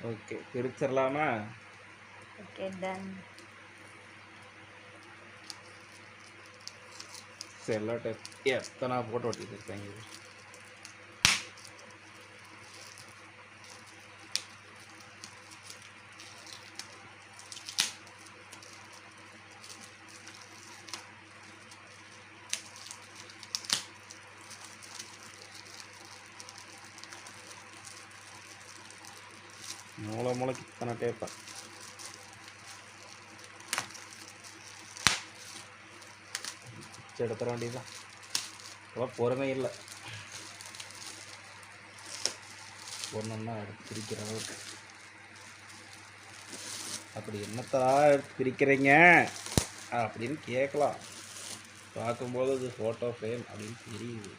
Okay, பிரிச்சிடலாமா? Okay, done. Sellotape எத்தனை போட்டு ஒட்டிட்டு இருக்காங்க. மூளைக்கு இத்தனை டேப்பா? எடுத்துட வேண்டியதுதான். அவ்வளோ பொறுமை இல்லை. ஒன்றுன்னா எடுத்து பிரிக்கிற அளவுக்கு. அப்படி என்னத்தா எடுத்து பிரிக்கிறீங்க அப்படின்னு கேட்கலாம். பார்க்கும்போது இது ஃபோட்டோ ஃப்ரேம் அப்படின்னு தெரியுது.